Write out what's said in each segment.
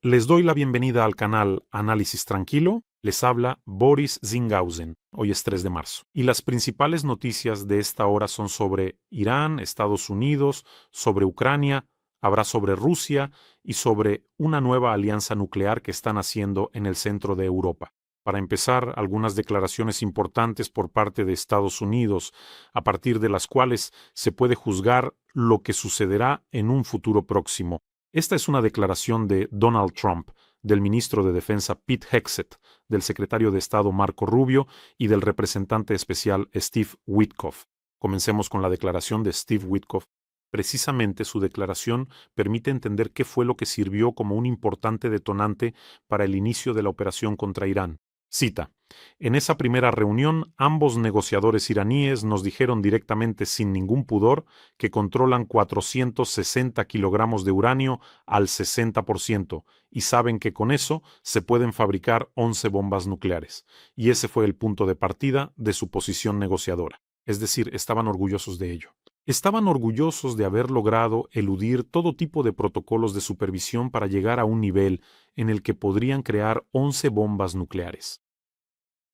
Les doy la bienvenida al canal Análisis Tranquilo. Les habla Boris Zinghausen. Hoy es 3 de marzo. Y las principales noticias de esta hora son sobre Irán, Estados Unidos, sobre Ucrania, habrá sobre Rusia y sobre una nueva alianza nuclear que están haciendo en el centro de Europa. Para empezar, algunas declaraciones importantes por parte de Estados Unidos, a partir de las cuales se puede juzgar lo que sucederá en un futuro próximo. Esta es una declaración de Donald Trump, del ministro de Defensa Pete Hegseth, del secretario de Estado Marco Rubio y del representante especial Steve Witkoff. Comencemos con la declaración de Steve Witkoff. Precisamente su declaración permite entender qué fue lo que sirvió como un importante detonante para el inicio de la operación contra Irán. Cita: en esa primera reunión, ambos negociadores iraníes nos dijeron directamente sin ningún pudor que controlan 460 kilogramos de uranio al 60% y saben que con eso se pueden fabricar 11 bombas nucleares. Y ese fue el punto de partida de su posición negociadora. Es decir, estaban orgullosos de ello. Estaban orgullosos de haber logrado eludir todo tipo de protocolos de supervisión para llegar a un nivel en el que podrían crear 11 bombas nucleares.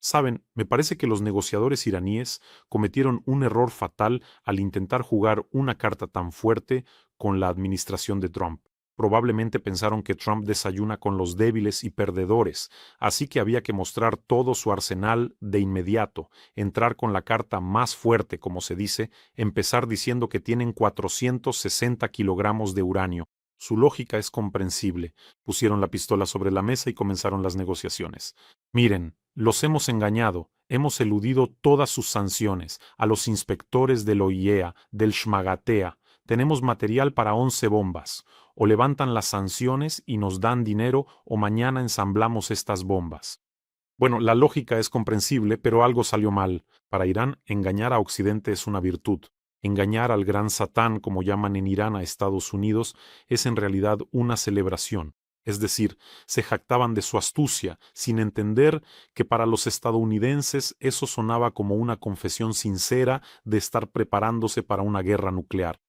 Saben, me parece que los negociadores iraníes cometieron un error fatal al intentar jugar una carta tan fuerte con la administración de Trump. Probablemente pensaron que Trump desayuna con los débiles y perdedores, así que había que mostrar todo su arsenal de inmediato, entrar con la carta más fuerte, como se dice, empezar diciendo que tienen 460 kilogramos de uranio. Su lógica es comprensible. Pusieron la pistola sobre la mesa y comenzaron las negociaciones. Miren, los hemos engañado, hemos eludido todas sus sanciones, a los inspectores del OIEA, del Shmagatea. Tenemos material para 11 bombas. O levantan las sanciones y nos dan dinero o mañana ensamblamos estas bombas. Bueno, la lógica es comprensible, pero algo salió mal. Para Irán, engañar a Occidente es una virtud. Engañar al gran Satán, como llaman en Irán a Estados Unidos, es en realidad una celebración. Es decir, se jactaban de su astucia, sin entender que para los estadounidenses eso sonaba como una confesión sincera de estar preparándose para una guerra nuclear.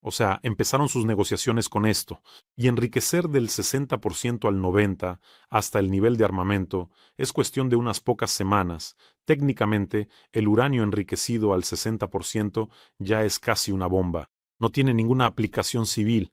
O sea, empezaron sus negociaciones con esto, y enriquecer del 60% al 90% hasta el nivel de armamento es cuestión de unas pocas semanas. Técnicamente, el uranio enriquecido al 60% ya es casi una bomba. No tiene ninguna aplicación civil,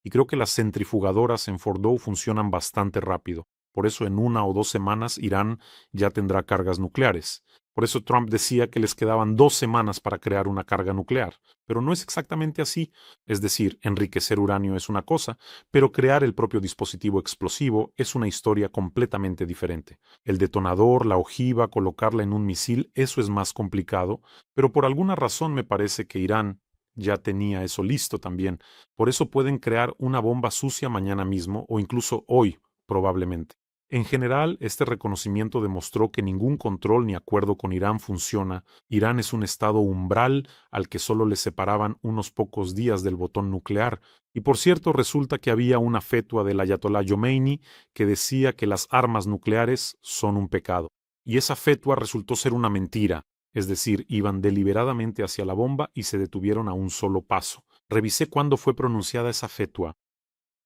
y creo que las centrifugadoras en Fordow funcionan bastante rápido. Por eso en 1 o 2 semanas Irán ya tendrá cargas nucleares. Por eso Trump decía que les quedaban 2 semanas para crear una carga nuclear. Pero no es exactamente así. Es decir, enriquecer uranio es una cosa, pero crear el propio dispositivo explosivo es una historia completamente diferente. El detonador, la ojiva, colocarla en un misil, eso es más complicado, pero por alguna razón me parece que Irán ya tenía eso listo también. Por eso pueden crear una bomba sucia mañana mismo o incluso hoy, probablemente. En general, este reconocimiento demostró que ningún control ni acuerdo con Irán funciona. Irán es un estado umbral al que solo le separaban unos pocos días del botón nuclear. Y por cierto, resulta que había una fetua del Ayatolá Khomeini que decía que las armas nucleares son un pecado. Y esa fetua resultó ser una mentira. Es decir, iban deliberadamente hacia la bomba y se detuvieron a un solo paso. Revisé cuándo fue pronunciada esa fetua.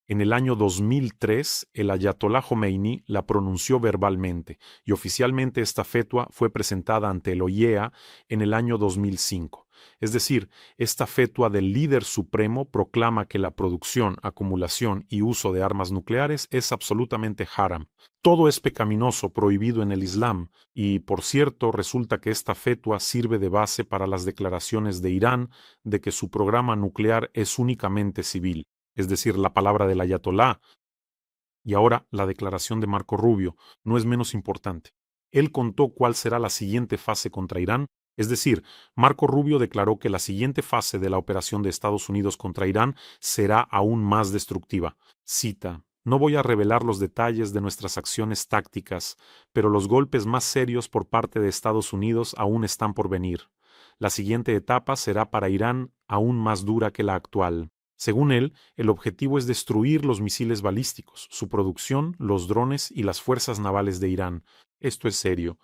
En el año 2003, el Ayatolá Khomeini la pronunció verbalmente y oficialmente esta fetua fue presentada ante el OIEA en el año 2005. Es decir, esta fetua del líder supremo proclama que la producción, acumulación y uso de armas nucleares es absolutamente haram. Todo es pecaminoso, prohibido en el Islam, y por cierto resulta que esta fetua sirve de base para las declaraciones de Irán de que su programa nuclear es únicamente civil. Es decir, la palabra del ayatolá, y ahora la declaración de Marco Rubio, no es menos importante. Él contó cuál será la siguiente fase contra Irán, es decir, Marco Rubio declaró que la siguiente fase de la operación de Estados Unidos contra Irán será aún más destructiva. Cita: no voy a revelar los detalles de nuestras acciones tácticas, pero los golpes más serios por parte de Estados Unidos aún están por venir. La siguiente etapa será para Irán aún más dura que la actual. Según él, el objetivo es destruir los misiles balísticos, su producción, los drones y las fuerzas navales de Irán. Esto es serio,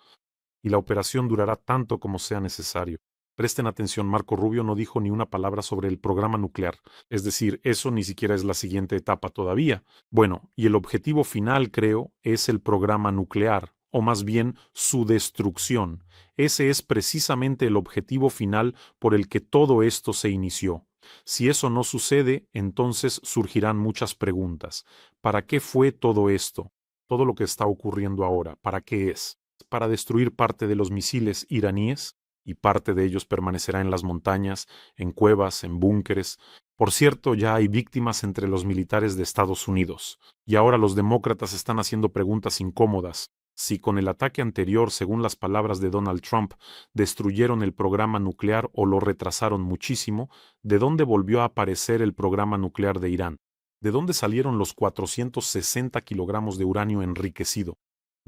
y la operación durará tanto como sea necesario. Presten atención, Marco Rubio no dijo ni una palabra sobre el programa nuclear. Es decir, eso ni siquiera es la siguiente etapa todavía. Bueno, y el objetivo final, creo, es el programa nuclear, o más bien su destrucción. Ese es precisamente el objetivo final por el que todo esto se inició. Si eso no sucede, entonces surgirán muchas preguntas. ¿Para qué fue todo esto? Todo lo que está ocurriendo ahora, ¿para qué es? ¿Para destruir parte de los misiles iraníes? Y parte de ellos permanecerá en las montañas, en cuevas, en búnkeres. Por cierto, ya hay víctimas entre los militares de Estados Unidos. Y ahora los demócratas están haciendo preguntas incómodas. Si con el ataque anterior, según las palabras de Donald Trump, destruyeron el programa nuclear o lo retrasaron muchísimo, ¿de dónde volvió a aparecer el programa nuclear de Irán? ¿De dónde salieron los 460 kilogramos de uranio enriquecido?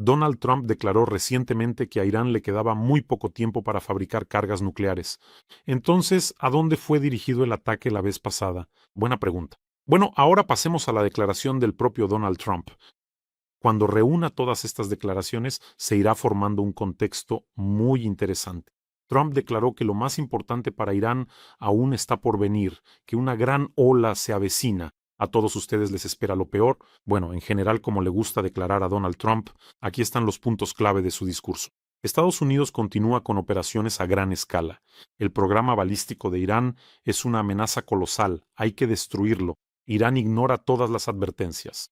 Donald Trump declaró recientemente que a Irán le quedaba muy poco tiempo para fabricar cargas nucleares. Entonces, ¿a dónde fue dirigido el ataque la vez pasada? Buena pregunta. Bueno, ahora pasemos a la declaración del propio Donald Trump. Cuando reúna todas estas declaraciones, se irá formando un contexto muy interesante. Trump declaró que lo más importante para Irán aún está por venir, que una gran ola se avecina. A todos ustedes les espera lo peor. Bueno, en general, como le gusta declarar a Donald Trump, aquí están los puntos clave de su discurso. Estados Unidos continúa con operaciones a gran escala. El programa balístico de Irán es una amenaza colosal. Hay que destruirlo. Irán ignora todas las advertencias.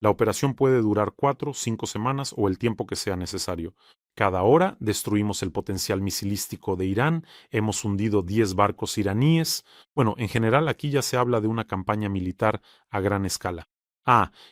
La operación puede durar 4, 5 semanas o el tiempo que sea necesario. Cada hora destruimos el potencial misilístico de Irán, hemos hundido 10 barcos iraníes. Bueno, en general aquí ya se habla de una campaña militar a gran escala.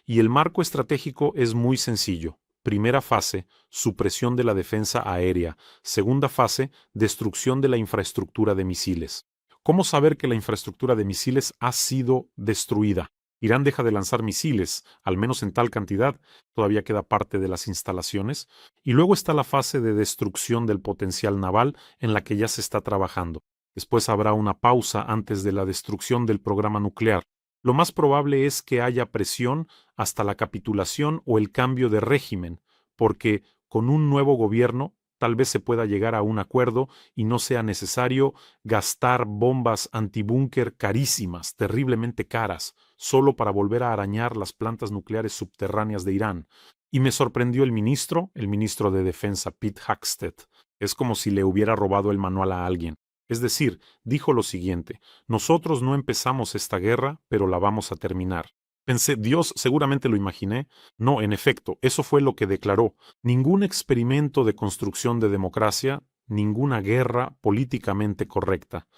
Y el marco estratégico es muy sencillo. Primera fase, supresión de la defensa aérea. Segunda fase, destrucción de la infraestructura de misiles. ¿Cómo saber que la infraestructura de misiles ha sido destruida? Irán deja de lanzar misiles, al menos en tal cantidad, todavía queda parte de las instalaciones, y luego está la fase de destrucción del potencial naval en la que ya se está trabajando. Después habrá una pausa antes de la destrucción del programa nuclear. Lo más probable es que haya presión hasta la capitulación o el cambio de régimen, porque con un nuevo gobierno tal vez se pueda llegar a un acuerdo y no sea necesario gastar bombas antibúnker carísimas, terriblemente caras, solo para volver a arañar las plantas nucleares subterráneas de Irán. Y me sorprendió el ministro de Defensa, Pete Hegseth. Es como si le hubiera robado el manual a alguien. Es decir, dijo lo siguiente: nosotros no empezamos esta guerra, pero la vamos a terminar. Pensé, Dios, seguramente lo imaginé. No, en efecto, eso fue lo que declaró. Ningún experimento de construcción de democracia, ninguna guerra políticamente correcta.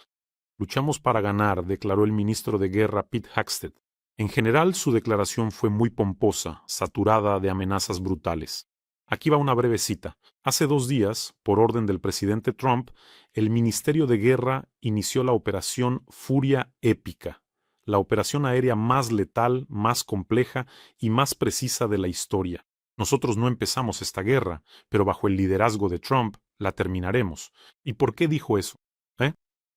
Luchamos para ganar, declaró el ministro de Guerra Pete Hegseth. En general, su declaración fue muy pomposa, saturada de amenazas brutales. Aquí va una breve cita. Hace 2 días, por orden del presidente Trump, el Ministerio de Guerra inició la operación Furia Épica, la operación aérea más letal, más compleja y más precisa de la historia. Nosotros no empezamos esta guerra, pero bajo el liderazgo de Trump la terminaremos. ¿Y por qué dijo eso?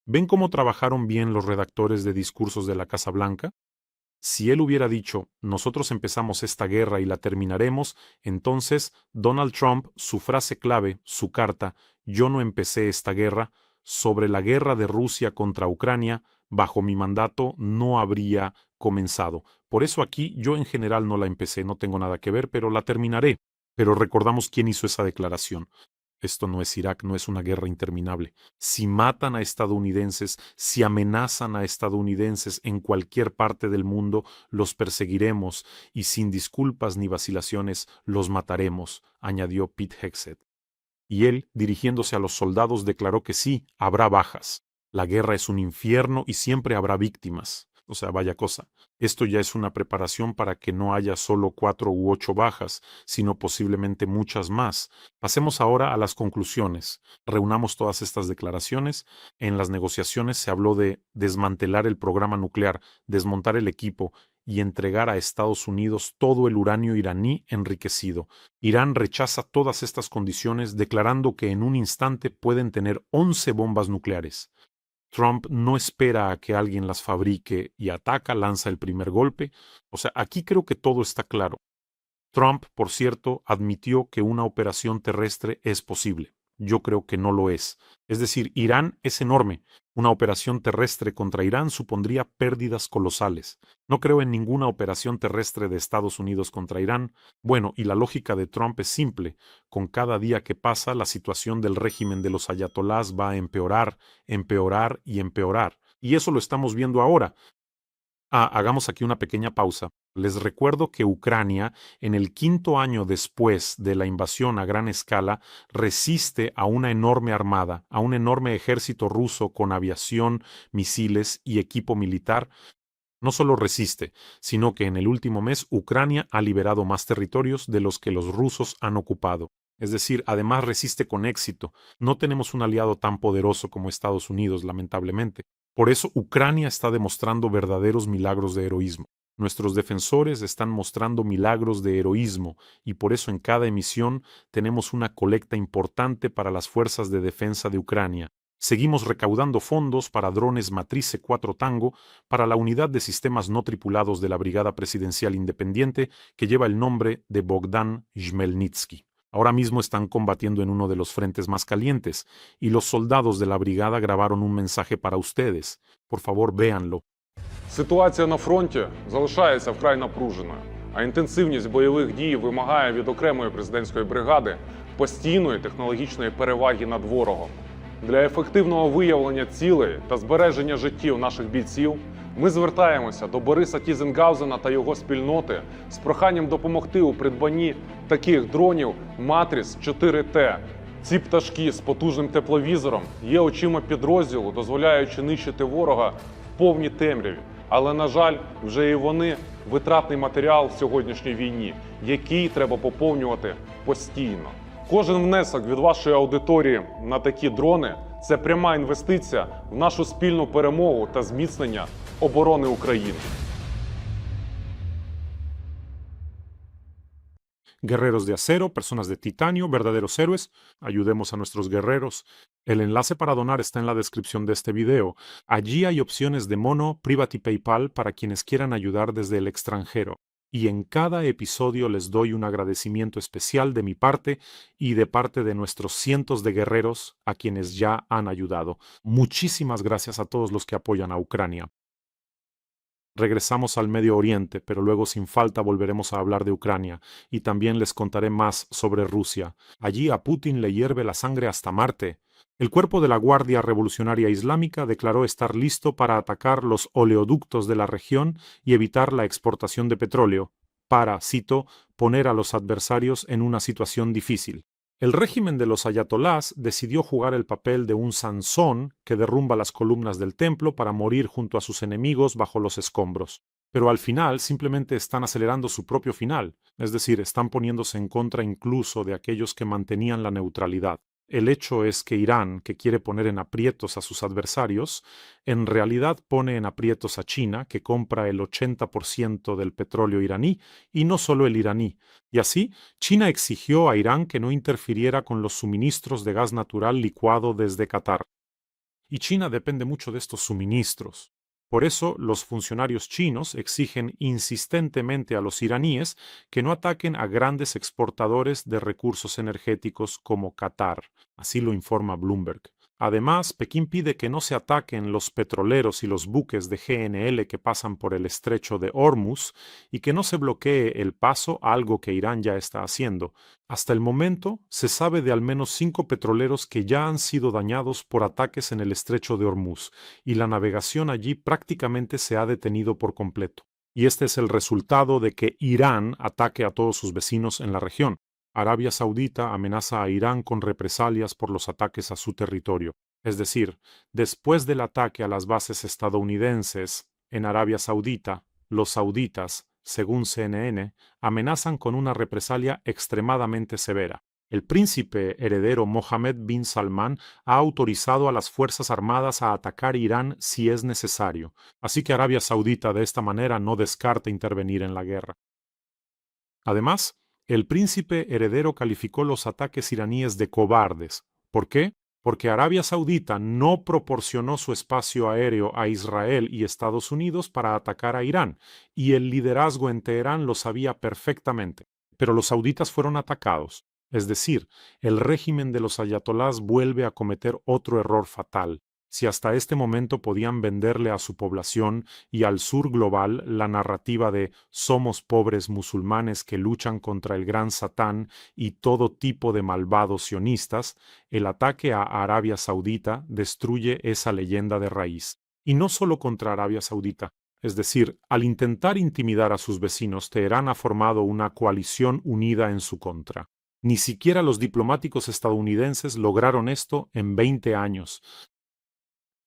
¿Ven cómo trabajaron bien los redactores de discursos de la Casa Blanca? Si él hubiera dicho, nosotros empezamos esta guerra y la terminaremos, entonces Donald Trump, su frase clave, su carta, yo no empecé esta guerra, sobre la guerra de Rusia contra Ucrania, bajo mi mandato no habría comenzado. Por eso aquí yo en general no la empecé, no tengo nada que ver, pero la terminaré. Pero recordamos quién hizo esa declaración. Esto no es Irak, no es una guerra interminable. Si matan a estadounidenses, si amenazan a estadounidenses en cualquier parte del mundo, los perseguiremos y sin disculpas ni vacilaciones los mataremos, añadió Pete Hegseth. Y él, dirigiéndose a los soldados, declaró que sí, habrá bajas. La guerra es un infierno y siempre habrá víctimas. O sea, vaya cosa. Esto ya es una preparación para que no haya solo 4 u 8 bajas, sino posiblemente muchas más. Pasemos ahora a las conclusiones. Reunamos todas estas declaraciones. En las negociaciones se habló de desmantelar el programa nuclear, desmontar el equipo y entregar a Estados Unidos todo el uranio iraní enriquecido. Irán rechaza todas estas condiciones, declarando que en un instante pueden tener 11 bombas nucleares. Trump no espera a que alguien las fabrique y ataca, lanza el primer golpe. O sea, aquí creo que todo está claro. Trump, por cierto, admitió que una operación terrestre es posible. Yo creo que no lo es. Es decir, Irán es enorme. Una operación terrestre contra Irán supondría pérdidas colosales. No creo en ninguna operación terrestre de Estados Unidos contra Irán. Bueno, y la lógica de Trump es simple. Con cada día que pasa, la situación del régimen de los ayatolás va a empeorar, empeorar y empeorar. Y eso lo estamos viendo ahora. Hagamos aquí una pequeña pausa. Les recuerdo que Ucrania, en el quinto año después de la invasión a gran escala, resiste a una enorme armada, a un enorme ejército ruso con aviación, misiles y equipo militar. No solo resiste, sino que en el último mes Ucrania ha liberado más territorios de los que los rusos han ocupado. Es decir, además resiste con éxito. No tenemos un aliado tan poderoso como Estados Unidos, lamentablemente. Por eso Ucrania está demostrando verdaderos milagros de heroísmo. Nuestros defensores están mostrando milagros de heroísmo y por eso en cada emisión tenemos una colecta importante para las fuerzas de defensa de Ucrania. Seguimos recaudando fondos para drones Matrice 4 Tango para la unidad de sistemas no tripulados de la Brigada Presidencial Independiente que lleva el nombre de Bogdan Khmelnytsky. Ahora mismo están combatiendo en uno de los frentes más calientes y los soldados de la brigada grabaron un mensaje para ustedes. Por favor, véanlo. Ситуація на фронті залишається вкрай напруженою, а інтенсивність бойових дій вимагає від окремої президентської бригади постійної технологічної переваги над ворогом. Для ефективного виявлення цілей та збереження життів наших бійців ми звертаємося до Бориса Тізенгаузена та його спільноти з проханням допомогти у придбанні таких дронів Матріс 4Т. Ці пташки з потужним тепловізором є очима підрозділу, дозволяючи нищити ворога в повній темряві. Але, на жаль, вже і вони витратний матеріал в сьогоднішній війні, який треба поповнювати постійно. Кожен внесок від вашої аудиторії на такі дрони – це пряма інвестиція в нашу спільну перемогу та зміцнення оборони України. Guerreros de acero, personas de titanio, verdaderos héroes. Ayudemos a nuestros guerreros. El enlace para donar está en la descripción de este video. Allí hay opciones de Mono, Private y PayPal para quienes quieran ayudar desde el extranjero. Y en cada episodio les doy un agradecimiento especial de mi parte y de parte de nuestros cientos de guerreros a quienes ya han ayudado. Muchísimas gracias a todos los que apoyan a Ucrania. Regresamos al Medio Oriente, pero luego sin falta volveremos a hablar de Ucrania, y también les contaré más sobre Rusia. Allí a Putin le hierve la sangre hasta Marte. El cuerpo de la Guardia Revolucionaria Islámica declaró estar listo para atacar los oleoductos de la región y evitar la exportación de petróleo, para, cito, poner a los adversarios en una situación difícil. El régimen de los ayatolás decidió jugar el papel de un Sansón que derrumba las columnas del templo para morir junto a sus enemigos bajo los escombros. Pero al final simplemente están acelerando su propio final, es decir, están poniéndose en contra incluso de aquellos que mantenían la neutralidad. El hecho es que Irán, que quiere poner en aprietos a sus adversarios, en realidad pone en aprietos a China, que compra el 80% del petróleo iraní, y no solo el iraní. Y así, China exigió a Irán que no interfiriera con los suministros de gas natural licuado desde Qatar. Y China depende mucho de estos suministros. Por eso, los funcionarios chinos exigen insistentemente a los iraníes que no ataquen a grandes exportadores de recursos energéticos como Qatar, así lo informa Bloomberg. Además, Pekín pide que no se ataquen los petroleros y los buques de GNL que pasan por el estrecho de Hormuz y que no se bloquee el paso, algo que Irán ya está haciendo. Hasta el momento, se sabe de al menos 5 petroleros que ya han sido dañados por ataques en el estrecho de Hormuz, y la navegación allí prácticamente se ha detenido por completo. Y este es el resultado de que Irán ataque a todos sus vecinos en la región. Arabia Saudita amenaza a Irán con represalias por los ataques a su territorio. Es decir, después del ataque a las bases estadounidenses en Arabia Saudita, los sauditas, según CNN, amenazan con una represalia extremadamente severa. El príncipe heredero Mohammed bin Salman ha autorizado a las Fuerzas Armadas a atacar Irán si es necesario, así que Arabia Saudita de esta manera no descarta intervenir en la guerra. Además, el príncipe heredero calificó los ataques iraníes de cobardes. ¿Por qué? Porque Arabia Saudita no proporcionó su espacio aéreo a Israel y Estados Unidos para atacar a Irán, y el liderazgo en Teherán lo sabía perfectamente. Pero los sauditas fueron atacados. Es decir, el régimen de los ayatolás vuelve a cometer otro error fatal. Si hasta este momento podían venderle a su población y al sur global la narrativa de somos pobres musulmanes que luchan contra el gran Satán y todo tipo de malvados sionistas, el ataque a Arabia Saudita destruye esa leyenda de raíz. Y no solo contra Arabia Saudita. Es decir, al intentar intimidar a sus vecinos, Teherán ha formado una coalición unida en su contra. Ni siquiera los diplomáticos estadounidenses lograron esto en 20 años.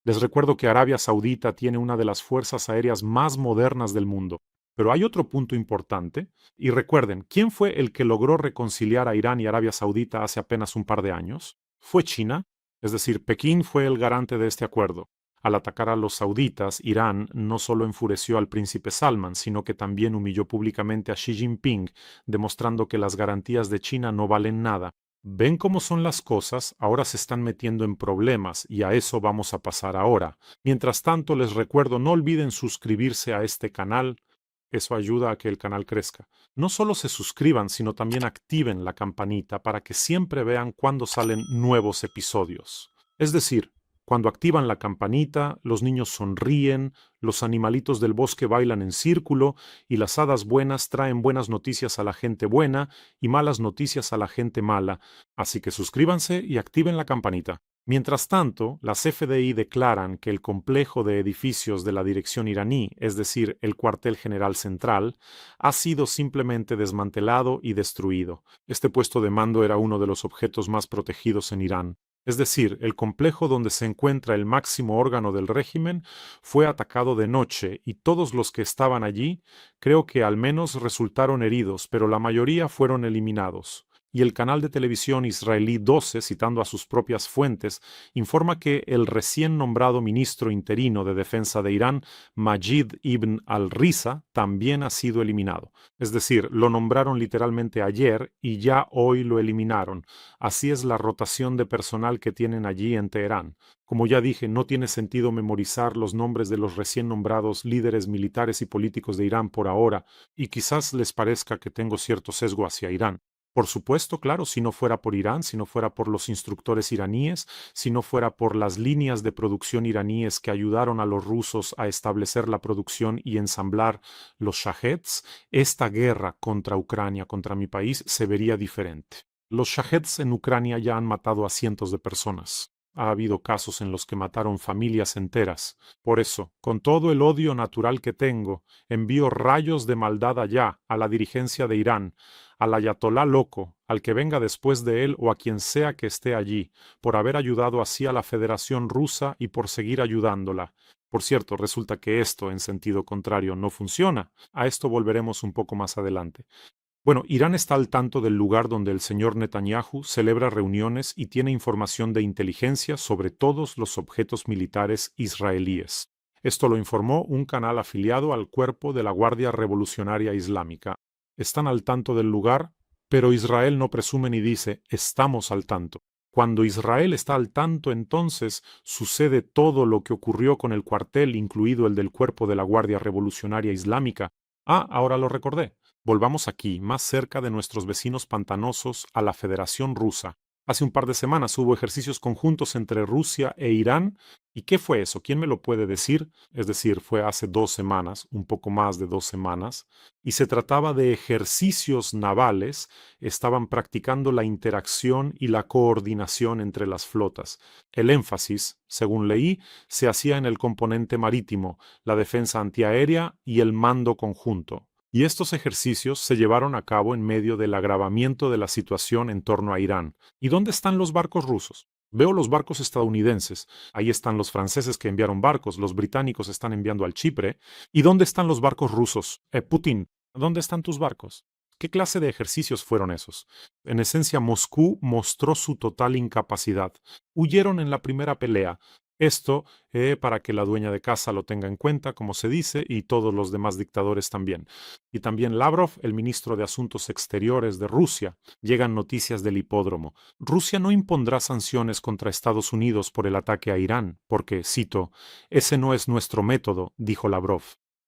Les recuerdo que Arabia Saudita tiene una de las fuerzas aéreas más modernas del mundo. Pero hay otro punto importante, y recuerden, ¿quién fue el que logró reconciliar a Irán y Arabia Saudita hace apenas un par de años? Fue China, es decir, Pekín fue el garante de este acuerdo. Al atacar a los sauditas, Irán no solo enfureció al príncipe Salman, sino que también humilló públicamente a Xi Jinping, demostrando que las garantías de China no valen nada. ¿Ven cómo son las cosas? Ahora se están metiendo en problemas y a eso vamos a pasar ahora. Mientras tanto, les recuerdo, no olviden suscribirse a este canal. Eso ayuda a que el canal crezca. No solo se suscriban, sino también activen la campanita para que siempre vean cuando salen nuevos episodios. Es decir, cuando activan la campanita, los niños sonríen, los animalitos del bosque bailan en círculo y las hadas buenas traen buenas noticias a la gente buena y malas noticias a la gente mala. Así que suscríbanse y activen la campanita. Mientras tanto, las FDI declaran que el complejo de edificios de la dirección iraní, es decir, el cuartel general central, ha sido simplemente desmantelado y destruido. Este puesto de mando era uno de los objetos más protegidos en Irán. Es decir, el complejo donde se encuentra el máximo órgano del régimen fue atacado de noche y todos los que estaban allí creo que al menos resultaron heridos, pero la mayoría fueron eliminados. Y el canal de televisión israelí 12, citando a sus propias fuentes, informa que el recién nombrado ministro interino de defensa de Irán, Majid ibn al-Risa, también ha sido eliminado. Es decir, lo nombraron literalmente ayer y ya hoy lo eliminaron. Así es la rotación de personal que tienen allí en Teherán. Como ya dije, no tiene sentido memorizar los nombres de los recién nombrados líderes militares y políticos de Irán por ahora, y quizás les parezca que tengo cierto sesgo hacia Irán. Por supuesto, claro, si no fuera por Irán, si no fuera por los instructores iraníes, si no fuera por las líneas de producción iraníes que ayudaron a los rusos a establecer la producción y ensamblar los Shaheds, esta guerra contra Ucrania, contra mi país, se vería diferente. Los Shaheds en Ucrania ya han matado a cientos de personas. Ha habido casos en los que mataron familias enteras. Por eso, con todo el odio natural que tengo, envío rayos de maldad allá, a la dirigencia de Irán, al ayatolá loco, al que venga después de él o a quien sea que esté allí, por haber ayudado así a la Federación Rusa y por seguir ayudándola. Por cierto, resulta que esto, en sentido contrario, no funciona. A esto volveremos un poco más adelante. Bueno, Irán está al tanto del lugar donde el señor Netanyahu celebra reuniones y tiene información de inteligencia sobre todos los objetos militares israelíes. Esto lo informó un canal afiliado al cuerpo de la Guardia Revolucionaria Islámica. Están al tanto del lugar, pero Israel no presume ni dice estamos al tanto. Cuando Israel está al tanto, entonces sucede todo lo que ocurrió con el cuartel, incluido el del cuerpo de la Guardia Revolucionaria Islámica. Ah, ahora lo recordé. Volvamos aquí, más cerca de nuestros vecinos pantanosos, a la Federación Rusa. Hace un par de semanas hubo ejercicios conjuntos entre Rusia e Irán. ¿Y qué fue eso? ¿Quién me lo puede decir? Es decir, fue hace 2 semanas, un poco más de 2 semanas, y se trataba de ejercicios navales. Estaban practicando la interacción y la coordinación entre las flotas. El énfasis, según leí, se hacía en el componente marítimo, la defensa antiaérea y el mando conjunto. Y estos ejercicios se llevaron a cabo en medio del agravamiento de la situación en torno a Irán. ¿Y dónde están los barcos rusos? Veo los barcos estadounidenses. Ahí están los franceses que enviaron barcos, los británicos están enviando al Chipre. ¿Y dónde están los barcos rusos? Putin, ¿dónde están tus barcos? ¿Qué clase de ejercicios fueron esos? En esencia, Moscú mostró su total incapacidad. Huyeron en la primera pelea. Esto para que la dueña de casa lo tenga en cuenta, como se dice, y todos los demás dictadores también. Y también Lavrov, el ministro de Asuntos Exteriores de Rusia. Llegan noticias del hipódromo. Rusia no impondrá sanciones contra Estados Unidos por el ataque a Irán, porque, cito, ese no es nuestro método, dijo Lavrov.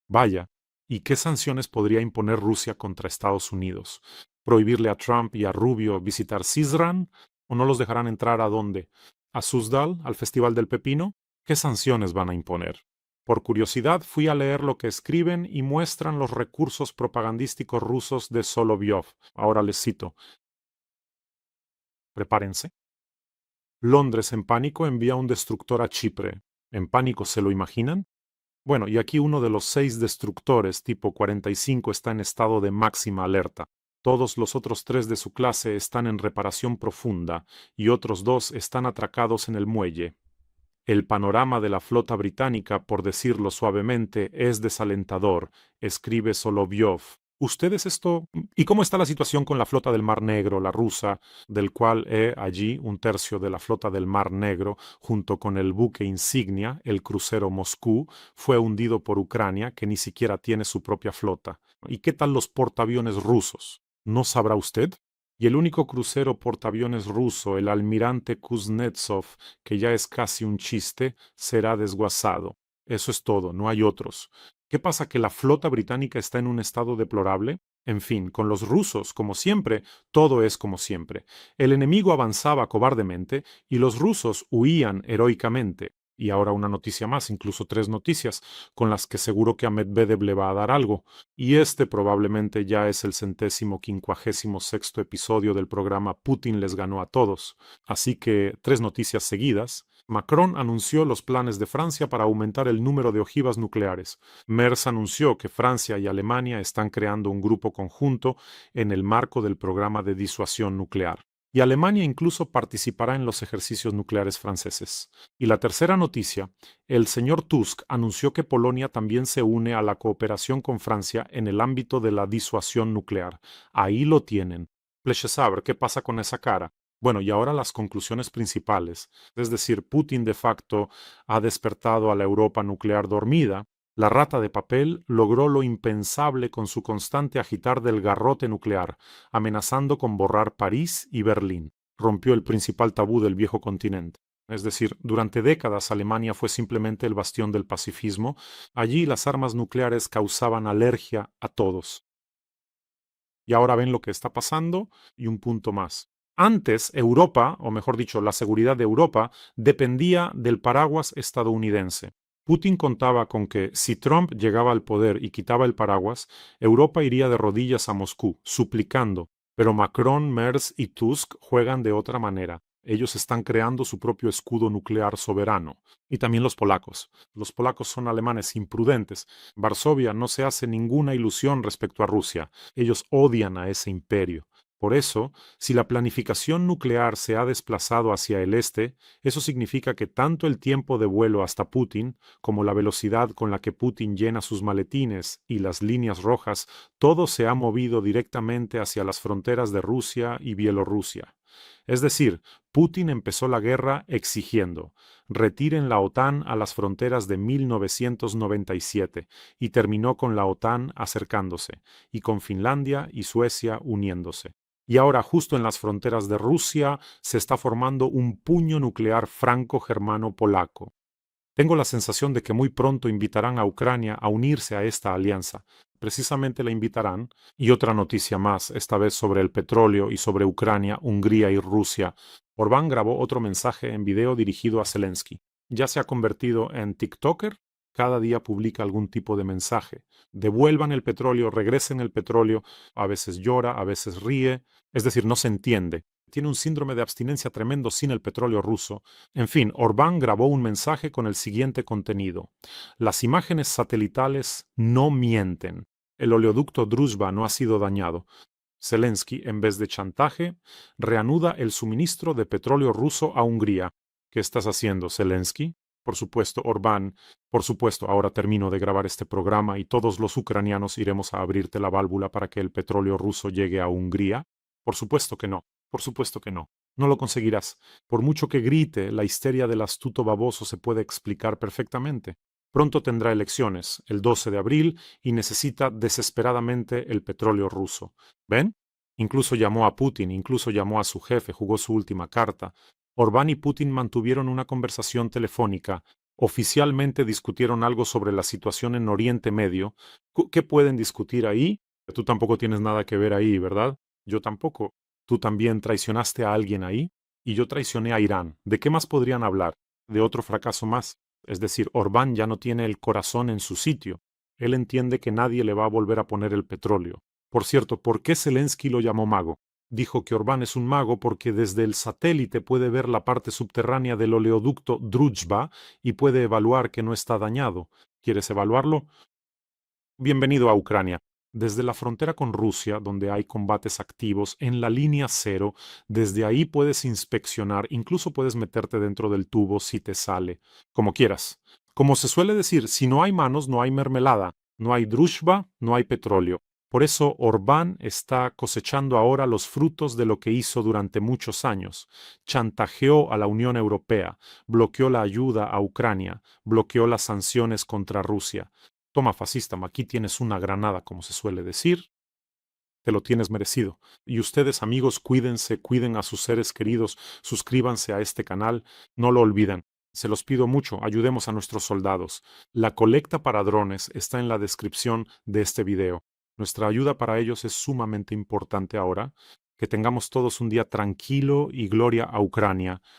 Vaya, ¿y qué sanciones podría imponer Rusia contra Estados Unidos? ¿Prohibirle a Trump y a Rubio visitar Cisran? ¿O no los dejarán entrar a dónde? ¿A Suzdal, al Festival del Pepino? ¿Qué sanciones van a imponer? Por curiosidad fui a leer lo que escriben y muestran los recursos propagandísticos rusos de Solovyov. Ahora les cito. Prepárense. Londres en pánico envía un destructor a Chipre. ¿En pánico se lo imaginan? Bueno, y aquí uno de los 6 destructores tipo 45 está en estado de máxima alerta. Todos los otros 3 de su clase están en reparación profunda y otros 2 están atracados en el muelle. El panorama de la flota británica, por decirlo suavemente, es desalentador, escribe Solovyov. ¿Ustedes esto? ¿Y cómo está la situación con la flota del Mar Negro, la rusa, del cual allí un tercio de la flota del Mar Negro, junto con el buque insignia, el crucero Moscú, fue hundido por Ucrania, que ni siquiera tiene su propia flota? ¿Y qué tal los portaaviones rusos? ¿No sabrá usted? Y el único crucero portaaviones ruso, el almirante Kuznetsov, que ya es casi un chiste, será desguazado. Eso es todo, no hay otros. ¿Qué pasa? ¿Que la flota británica está en un estado deplorable? En fin, con los rusos, como siempre, todo es como siempre. El enemigo avanzaba cobardemente y los rusos huían heroicamente. Y ahora una noticia más, incluso 3 noticias, con las que seguro que a Medvedev le va a dar algo. Y este probablemente ya es el 156º episodio del programa Putin les ganó a todos. Así que 3 noticias seguidas. Macron anunció los planes de Francia para aumentar el número de ojivas nucleares. Merz anunció que Francia y Alemania están creando un grupo conjunto en el marco del programa de disuasión nuclear. Y Alemania incluso participará en los ejercicios nucleares franceses. Y la tercera noticia, el señor Tusk anunció que Polonia también se une a la cooperación con Francia en el ámbito de la disuasión nuclear. Ahí lo tienen. Pleshesaber, ¿qué pasa con esa cara? Bueno, y ahora las conclusiones principales. Es decir, Putin de facto ha despertado a la Europa nuclear dormida. La rata de papel logró lo impensable con su constante agitar del garrote nuclear, amenazando con borrar París y Berlín. Rompió el principal tabú del viejo continente. Es decir, durante décadas Alemania fue simplemente el bastión del pacifismo. Allí las armas nucleares causaban alergia a todos. Y ahora ven lo que está pasando y un punto más. Antes, Europa, o mejor dicho, la seguridad de Europa, dependía del paraguas estadounidense. Putin contaba con que si Trump llegaba al poder y quitaba el paraguas, Europa iría de rodillas a Moscú, suplicando. Pero Macron, Merz y Tusk juegan de otra manera. Ellos están creando su propio escudo nuclear soberano. Y también los polacos. Los polacos son alemanes imprudentes. Varsovia no se hace ninguna ilusión respecto a Rusia. Ellos odian a ese imperio. Por eso, si la planificación nuclear se ha desplazado hacia el este, eso significa que tanto el tiempo de vuelo hasta Putin, como la velocidad con la que Putin llena sus maletines y las líneas rojas, todo se ha movido directamente hacia las fronteras de Rusia y Bielorrusia. Es decir, Putin empezó la guerra exigiendo: retiren la OTAN a las fronteras de 1997 y terminó con la OTAN acercándose y con Finlandia y Suecia uniéndose. Y ahora, justo en las fronteras de Rusia, se está formando un puño nuclear franco-germano-polaco. Tengo la sensación de que muy pronto invitarán a Ucrania a unirse a esta alianza. Precisamente la invitarán. Y otra noticia más, esta vez sobre el petróleo y sobre Ucrania, Hungría y Rusia. Orbán grabó otro mensaje en video dirigido a Zelensky. Ya se ha convertido en TikToker. Cada día publica algún tipo de mensaje. Devuelvan el petróleo, regresen el petróleo. A veces llora, a veces ríe. Es decir, no se entiende. Tiene un síndrome de abstinencia tremendo sin el petróleo ruso. En fin, Orbán grabó un mensaje con el siguiente contenido: las imágenes satelitales no mienten. El oleoducto Druzhba no ha sido dañado. Zelensky, en vez de chantaje, reanuda el suministro de petróleo ruso a Hungría. ¿Qué estás haciendo, Zelensky? Por supuesto, Orbán. Por supuesto, ahora termino de grabar este programa y todos los ucranianos iremos a abrirte la válvula para que el petróleo ruso llegue a Hungría. Por supuesto que no. Por supuesto que no. No lo conseguirás. Por mucho que grite, la histeria del astuto baboso se puede explicar perfectamente. Pronto tendrá elecciones, el 12 de abril, y necesita desesperadamente el petróleo ruso. ¿Ven? Incluso llamó a Putin, incluso llamó a su jefe, jugó su última carta. Orbán y Putin mantuvieron una conversación telefónica. Oficialmente discutieron algo sobre la situación en Oriente Medio. ¿Qué pueden discutir ahí? Tú tampoco tienes nada que ver ahí, ¿verdad? Yo tampoco. Tú también traicionaste a alguien ahí y yo traicioné a Irán. ¿De qué más podrían hablar? De otro fracaso más. Es decir, Orbán ya no tiene el corazón en su sitio. Él entiende que nadie le va a volver a poner el petróleo. Por cierto, ¿por qué Zelensky lo llamó mago? Dijo que Orbán es un mago porque desde el satélite puede ver la parte subterránea del oleoducto Druzhba y puede evaluar que no está dañado. ¿Quieres evaluarlo? Bienvenido a Ucrania. Desde la frontera con Rusia, donde hay combates activos, en la línea cero, desde ahí puedes inspeccionar, incluso puedes meterte dentro del tubo si te sale, como quieras. Como se suele decir, si no hay manos, no hay mermelada, no hay drushba, no hay petróleo. Por eso Orbán está cosechando ahora los frutos de lo que hizo durante muchos años. Chantajeó a la Unión Europea, bloqueó la ayuda a Ucrania, bloqueó las sanciones contra Rusia. Toma, fascista, aquí tienes una granada, como se suele decir, te lo tienes merecido. Y ustedes, amigos, cuídense, cuiden a sus seres queridos, suscríbanse a este canal, no lo olviden. Se los pido mucho, ayudemos a nuestros soldados. La colecta para drones está en la descripción de este video. Nuestra ayuda para ellos es sumamente importante ahora. Que tengamos todos un día tranquilo y gloria a Ucrania.